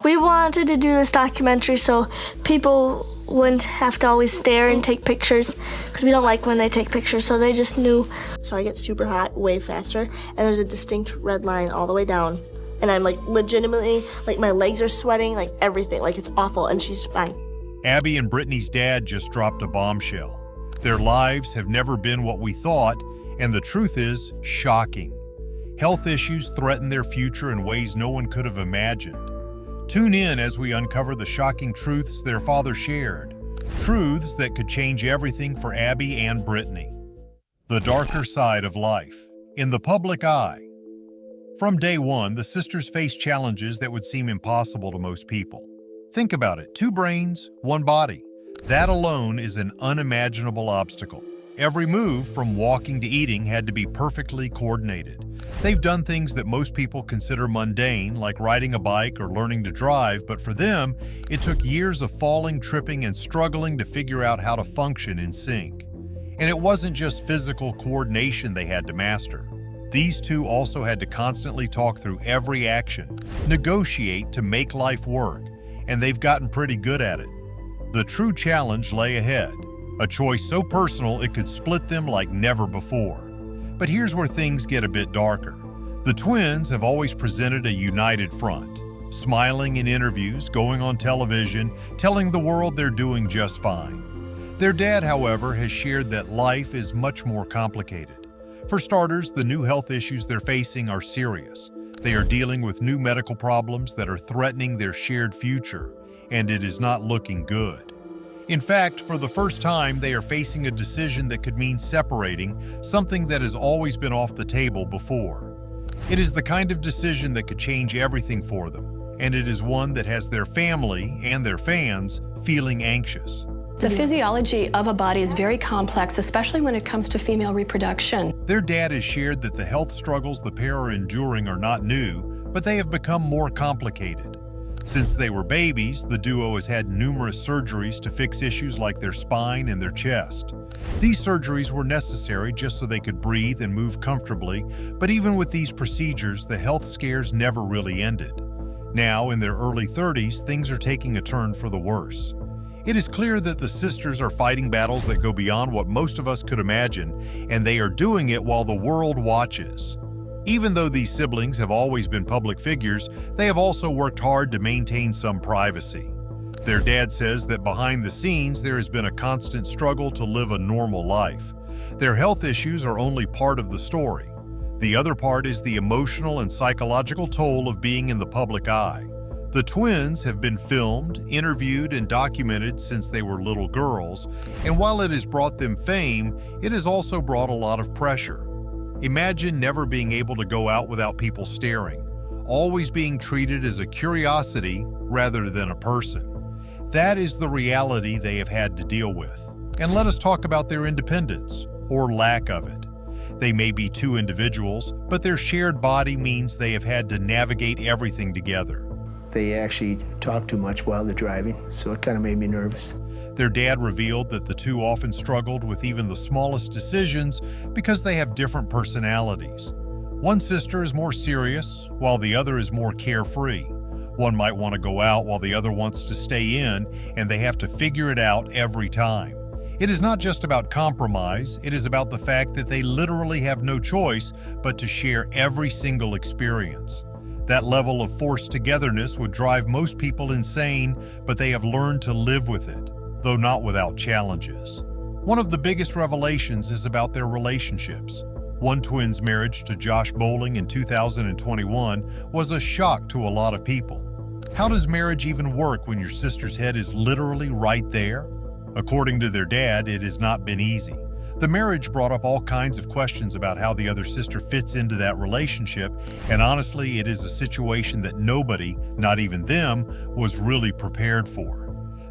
We wanted to do this documentary so people wouldn't have to always stare and take pictures, because we don't like when they take pictures, so they just knew. So I get super hot way faster, and there's a distinct red line all the way down. And I'm like legitimately, like my legs are sweating, like everything, like it's awful, and she's fine. Abby and Brittany's dad just dropped a bombshell. Their lives have never been what we thought, and the truth is shocking. Health issues threaten their future in ways no one could have imagined. Tune in as we uncover the shocking truths their father shared. Truths that could change everything for Abby and Brittany. The darker side of life. In the public eye. From day one, the sisters faced challenges that would seem impossible to most people. Think about it, 2 brains, 1 body. That alone is an unimaginable obstacle. Every move, from walking to eating, had to be perfectly coordinated. They've done things that most people consider mundane, like riding a bike or learning to drive, but for them, it took years of falling, tripping, and struggling to figure out how to function in sync. And it wasn't just physical coordination they had to master. These two also had to constantly talk through every action, negotiate to make life work, and they've gotten pretty good at it. The true challenge lay ahead, a choice so personal it could split them like never before. But here's where things get a bit darker. The twins have always presented a united front, smiling in interviews, going on television, telling the world they're doing just fine. Their dad, however, has shared that life is much more complicated. For starters, the new health issues they're facing are serious. They are dealing with new medical problems that are threatening their shared future, and it is not looking good. In fact, for the first time, they are facing a decision that could mean separating, something that has always been off the table before. It is the kind of decision that could change everything for them, and it is one that has their family and their fans feeling anxious. The physiology of a body is very complex, especially when it comes to female reproduction. Their dad has shared that the health struggles the pair are enduring are not new, but they have become more complicated. Since they were babies, the duo has had numerous surgeries to fix issues like their spine and their chest. These surgeries were necessary just so they could breathe and move comfortably, but even with these procedures, the health scares never really ended. Now, in their early 30s, things are taking a turn for the worse. It is clear that the sisters are fighting battles that go beyond what most of us could imagine, and they are doing it while the world watches. Even though these siblings have always been public figures, they have also worked hard to maintain some privacy. Their dad says that behind the scenes there has been a constant struggle to live a normal life. Their health issues are only part of the story. The other part is the emotional and psychological toll of being in the public eye. The twins have been filmed, interviewed, and documented since they were little girls, and while it has brought them fame, it has also brought a lot of pressure. Imagine never being able to go out without people staring, always being treated as a curiosity rather than a person. That is the reality they have had to deal with. And let us talk about their independence, or lack of it. They may be 2 individuals, but their shared body means they have had to navigate everything together. They actually talk too much while they're driving, so it kind of made me nervous. Their dad revealed that the two often struggled with even the smallest decisions because they have different personalities. One sister is more serious, while the other is more carefree. One might want to go out while the other wants to stay in, and they have to figure it out every time. It is not just about compromise, it is about the fact that they literally have no choice but to share every single experience. That level of forced togetherness would drive most people insane, but they have learned to live with it, though not without challenges. One of the biggest revelations is about their relationships. One twin's marriage to Josh Bowling in 2021 was a shock to a lot of people. How does marriage even work when your sister's head is literally right there? According to their dad, it has not been easy. The marriage brought up all kinds of questions about how the other sister fits into that relationship, and honestly, it is a situation that nobody, not even them, was really prepared for.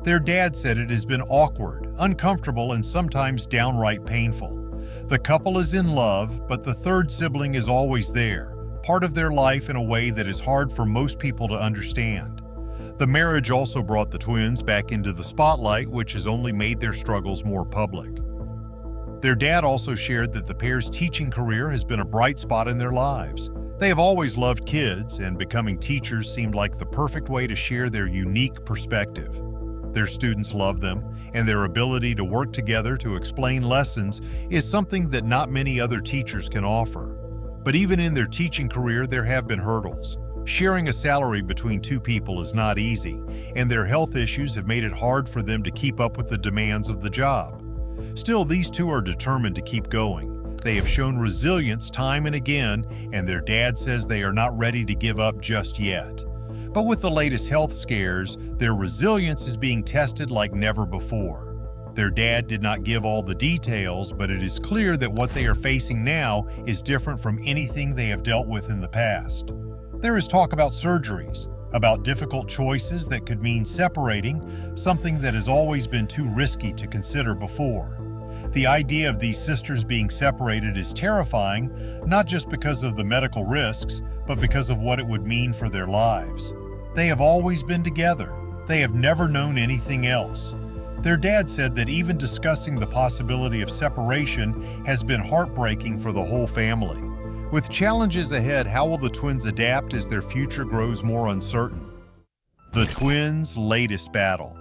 Their dad said it has been awkward, uncomfortable, and sometimes downright painful. The couple is in love, but the third sibling is always there, part of their life in a way that is hard for most people to understand. The marriage also brought the twins back into the spotlight, which has only made their struggles more public. Their dad also shared that the pair's teaching career has been a bright spot in their lives. They have always loved kids, and becoming teachers seemed like the perfect way to share their unique perspective. Their students love them, and their ability to work together to explain lessons is something that not many other teachers can offer. But even in their teaching career, there have been hurdles. Sharing a salary between two people is not easy, and their health issues have made it hard for them to keep up with the demands of the job. Still, these two are determined to keep going. They have shown resilience time and again, and their dad says they are not ready to give up just yet. But with the latest health scares, their resilience is being tested like never before. Their dad did not give all the details, but it is clear that what they are facing now is different from anything they have dealt with in the past. There is talk about surgeries, about difficult choices that could mean separating, something that has always been too risky to consider before. The idea of these sisters being separated is terrifying, not just because of the medical risks, but because of what it would mean for their lives. They have always been together. They have never known anything else. Their dad said that even discussing the possibility of separation has been heartbreaking for the whole family. With challenges ahead, how will the twins adapt as their future grows more uncertain? The twins' latest battle.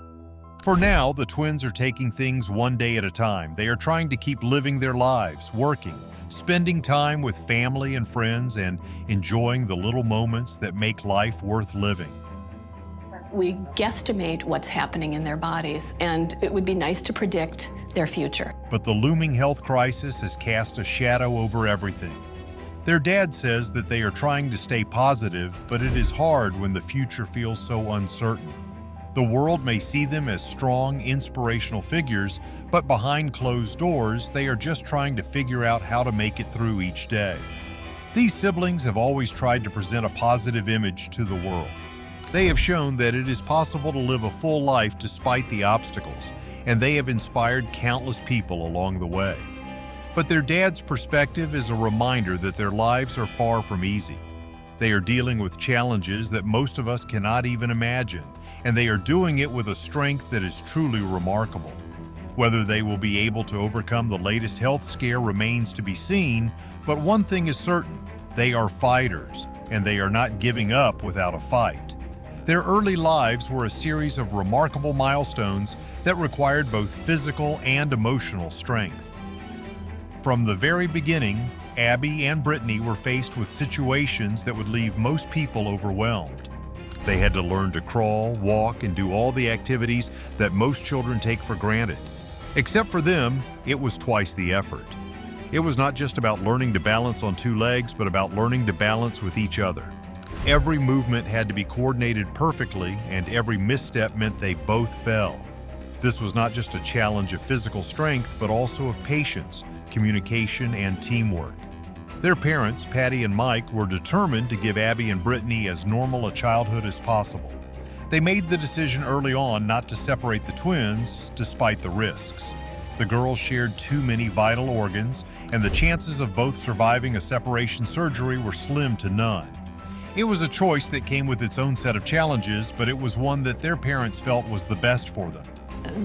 For now, the twins are taking things one day at a time. They are trying to keep living their lives, working, spending time with family and friends, and enjoying the little moments that make life worth living. We guesstimate what's happening in their bodies, and it would be nice to predict their future. But the looming health crisis has cast a shadow over everything. Their dad says that they are trying to stay positive, but it is hard when the future feels so uncertain. The world may see them as strong, inspirational figures, but behind closed doors, they are just trying to figure out how to make it through each day. These siblings have always tried to present a positive image to the world. They have shown that it is possible to live a full life despite the obstacles, and they have inspired countless people along the way. But their dad's perspective is a reminder that their lives are far from easy. They are dealing with challenges that most of us cannot even imagine, and they are doing it with a strength that is truly remarkable. Whether they will be able to overcome the latest health scare remains to be seen, but one thing is certain: they are fighters, and they are not giving up without a fight. Their early lives were a series of remarkable milestones that required both physical and emotional strength. From the very beginning, Abby and Brittany were faced with situations that would leave most people overwhelmed. They had to learn to crawl, walk, and do all the activities that most children take for granted. Except for them, it was twice the effort. It was not just about learning to balance on two legs, but about learning to balance with each other. Every movement had to be coordinated perfectly, and every misstep meant they both fell. This was not just a challenge of physical strength, but also of patience, communication, and teamwork. Their parents, Patty and Mike, were determined to give Abby and Brittany as normal a childhood as possible. They made the decision early on not to separate the twins, despite the risks. The girls shared too many vital organs, and the chances of both surviving a separation surgery were slim to none. It was a choice that came with its own set of challenges, but it was one that their parents felt was the best for them.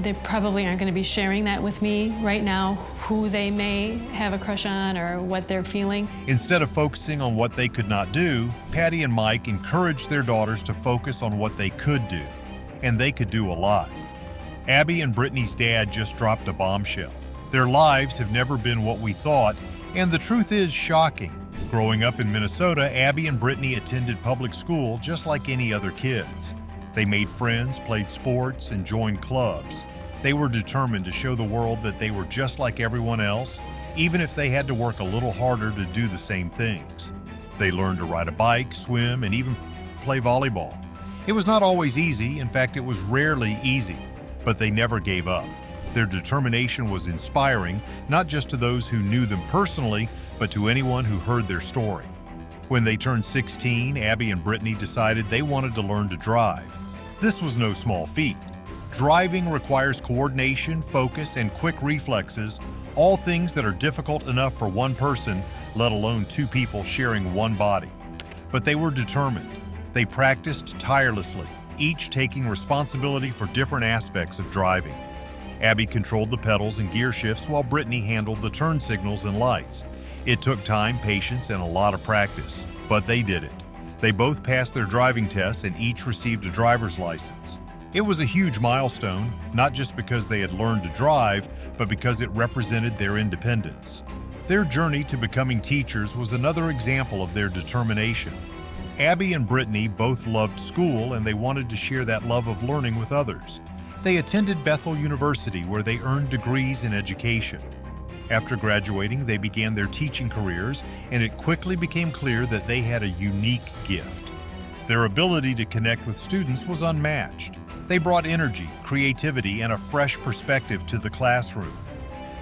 They probably aren't going to be sharing that with me right now, who they may have a crush on or what they're feeling. Instead of focusing on what they could not do, Patty and Mike encouraged their daughters to focus on what they could do, and they could do a lot. Abby and Brittany's dad just dropped a bombshell. Their lives have never been what we thought, and the truth is shocking. Growing up in Minnesota, Abby and Brittany attended public school just like any other kids. They made friends, played sports, and joined clubs. They were determined to show the world that they were just like everyone else, even if they had to work a little harder to do the same things. They learned to ride a bike, swim, and even play volleyball. It was not always easy. In fact, it was rarely easy, but they never gave up. Their determination was inspiring, not just to those who knew them personally, but to anyone who heard their story. When they turned 16, Abby and Brittany decided they wanted to learn to drive. This was no small feat. Driving requires coordination, focus, and quick reflexes, all things that are difficult enough for one person, let alone two people sharing one body. But they were determined. They practiced tirelessly, each taking responsibility for different aspects of driving. Abby controlled the pedals and gear shifts while Brittany handled the turn signals and lights. It took time, patience, and a lot of practice. But they did it. They both passed their driving tests and each received a driver's license. It was a huge milestone, not just because they had learned to drive, but because it represented their independence. Their journey to becoming teachers was another example of their determination. Abby and Brittany both loved school and they wanted to share that love of learning with others. They attended Bethel University where they earned degrees in education. After graduating, they began their teaching careers, and it quickly became clear that they had a unique gift. Their ability to connect with students was unmatched. They brought energy, creativity, and a fresh perspective to the classroom.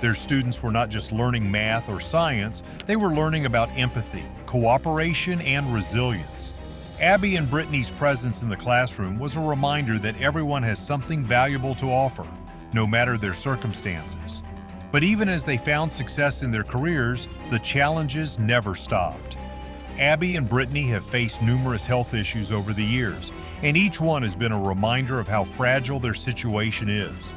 Their students were not just learning math or science, they were learning about empathy, cooperation, and resilience. Abby and Brittany's presence in the classroom was a reminder that everyone has something valuable to offer, no matter their circumstances. But even as they found success in their careers, the challenges never stopped. Abby and Brittany have faced numerous health issues over the years, and each one has been a reminder of how fragile their situation is.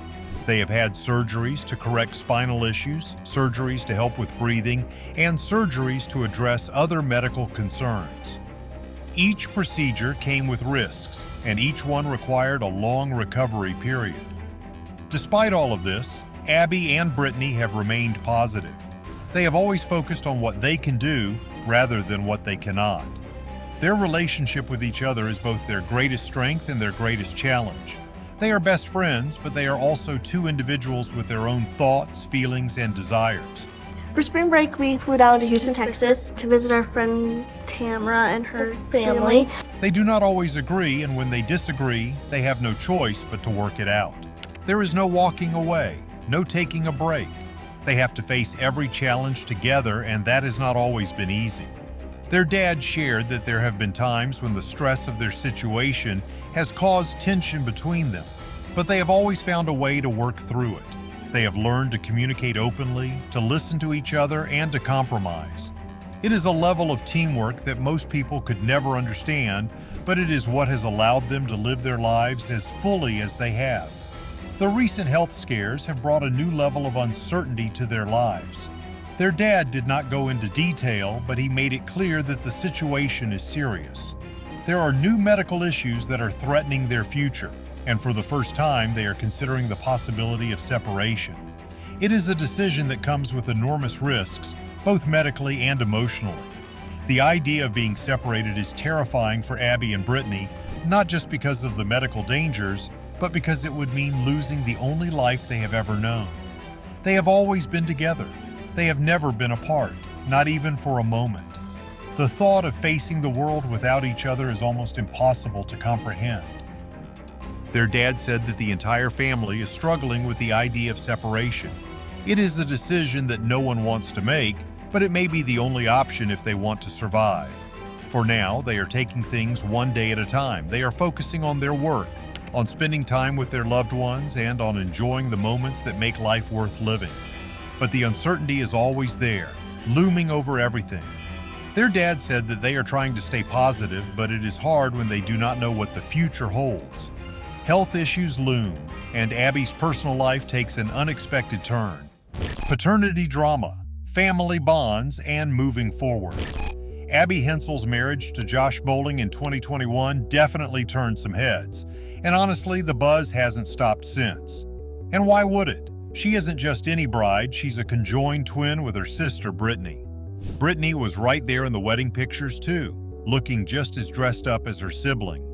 They have had surgeries to correct spinal issues, surgeries to help with breathing, and surgeries to address other medical concerns. Each procedure came with risks, and each one required a long recovery period. Despite all of this, Abby and Brittany have remained positive. They have always focused on what they can do rather than what they cannot. Their relationship with each other is both their greatest strength and their greatest challenge. They are best friends, but they are also two individuals with their own thoughts, feelings, and desires. For spring break, we flew down to Houston, Texas to visit our friend Tamara and her family. They do not always agree, and when they disagree, they have no choice but to work it out. There is no walking away, no taking a break. They have to face every challenge together, and that has not always been easy. Their dad shared that there have been times when the stress of their situation has caused tension between them, but they have always found a way to work through it. They have learned to communicate openly, to listen to each other, and to compromise. It is a level of teamwork that most people could never understand, but it is what has allowed them to live their lives as fully as they have. The recent health scares have brought a new level of uncertainty to their lives. Their dad did not go into detail, but he made it clear that the situation is serious. There are new medical issues that are threatening their future, and for the first time, they are considering the possibility of separation. It is a decision that comes with enormous risks, both medically and emotionally. The idea of being separated is terrifying for Abby and Brittany, not just because of the medical dangers, but because it would mean losing the only life they have ever known. They have always been together. They have never been apart, not even for a moment. The thought of facing the world without each other is almost impossible to comprehend. Their dad said that the entire family is struggling with the idea of separation. It is a decision that no one wants to make, but it may be the only option if they want to survive. For now, they are taking things one day at a time. They are focusing on their work, on spending time with their loved ones, and on enjoying the moments that make life worth living. But the uncertainty is always there, looming over everything. Their dad said that they are trying to stay positive, but it is hard when they do not know what the future holds. Health issues loom, and Abby's personal life takes an unexpected turn. Paternity drama, family bonds, and moving forward. Abby Hensel's marriage to Josh Bowling in 2021 definitely turned some heads, and honestly, the buzz hasn't stopped since. And why would it? She isn't just any bride, she's a conjoined twin with her sister, Brittany. Brittany was right there in the wedding pictures too, looking just as dressed up as her sibling.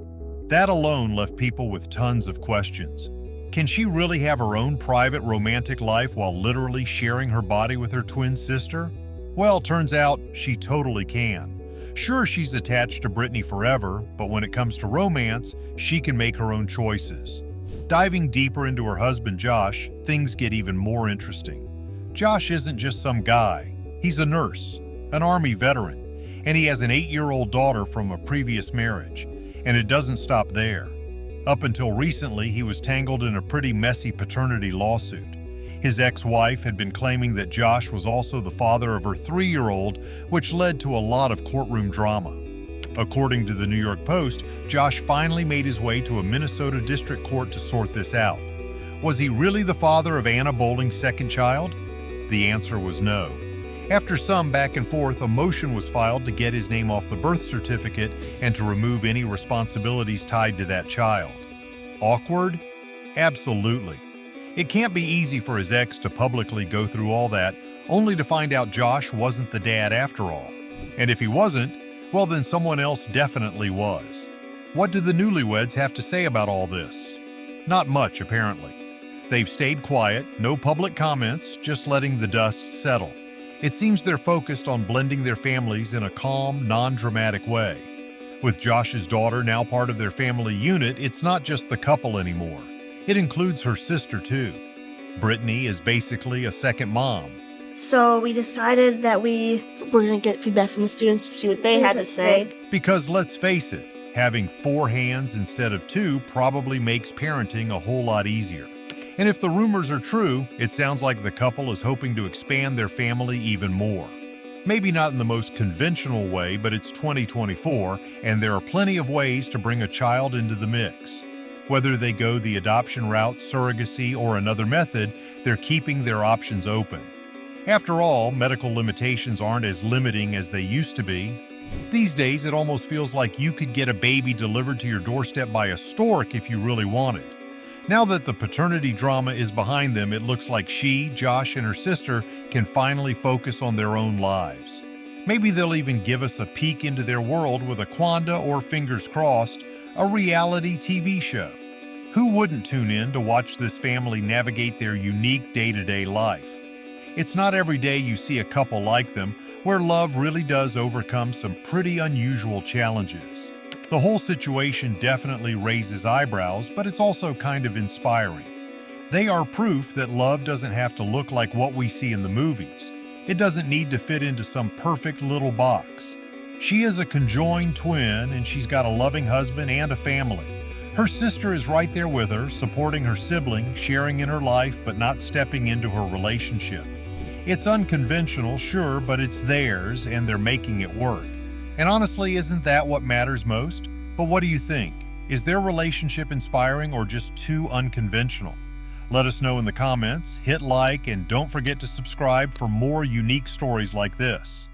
That alone left people with tons of questions. Can she really have her own private romantic life while literally sharing her body with her twin sister? Well, turns out she totally can. Sure, she's attached to Brittany forever, but when it comes to romance, she can make her own choices. Diving deeper into her husband, Josh, things get even more interesting. Josh isn't just some guy. He's a nurse, an Army veteran, and he has an 8-year-old daughter from a previous marriage. And it doesn't stop there. Up until recently, he was tangled in a pretty messy paternity lawsuit. His ex-wife had been claiming that Josh was also the father of her 3-year-old, which led to a lot of courtroom drama. According to the New York Post, Josh finally made his way to a Minnesota district court to sort this out. Was he really the father of Anna Bowling's second child? The answer was no. After some back and forth, a motion was filed to get his name off the birth certificate and to remove any responsibilities tied to that child. Awkward? Absolutely. It can't be easy for his ex to publicly go through all that, only to find out Josh wasn't the dad after all. And if he wasn't, well then someone else definitely was. What do the newlyweds have to say about all this? Not much, apparently. They've stayed quiet, no public comments, just letting the dust settle. It seems they're focused on blending their families in a calm, non-dramatic way. With Josh's daughter now part of their family unit, it's not just the couple anymore. It includes her sister too. Brittany is basically a second mom. So we decided that we're going to get feedback from the students to see what they had to say. Because let's face it, having 4 hands instead of 2 probably makes parenting a whole lot easier. And if the rumors are true, it sounds like the couple is hoping to expand their family even more. Maybe not in the most conventional way, but it's 2024, and there are plenty of ways to bring a child into the mix. Whether they go the adoption route, surrogacy, or another method, they're keeping their options open. After all, medical limitations aren't as limiting as they used to be. These days, it almost feels like you could get a baby delivered to your doorstep by a stork if you really wanted. Now that the paternity drama is behind them, it looks like she, Josh, and her sister can finally focus on their own lives. Maybe they'll even give us a peek into their world with a quanda or, fingers crossed, a reality TV show. Who wouldn't tune in to watch this family navigate their unique day-to-day life? It's not every day you see a couple like them, where love really does overcome some pretty unusual challenges. The whole situation definitely raises eyebrows, but it's also kind of inspiring. They are proof that love doesn't have to look like what we see in the movies. It doesn't need to fit into some perfect little box. She is a conjoined twin, and she's got a loving husband and a family. Her sister is right there with her, supporting her sibling, sharing in her life, but not stepping into her relationship. It's unconventional, sure, but it's theirs, and they're making it work. And honestly, isn't that what matters most? But what do you think? Is their relationship inspiring or just too unconventional? Let us know in the comments, hit like, and don't forget to subscribe for more unique stories like this.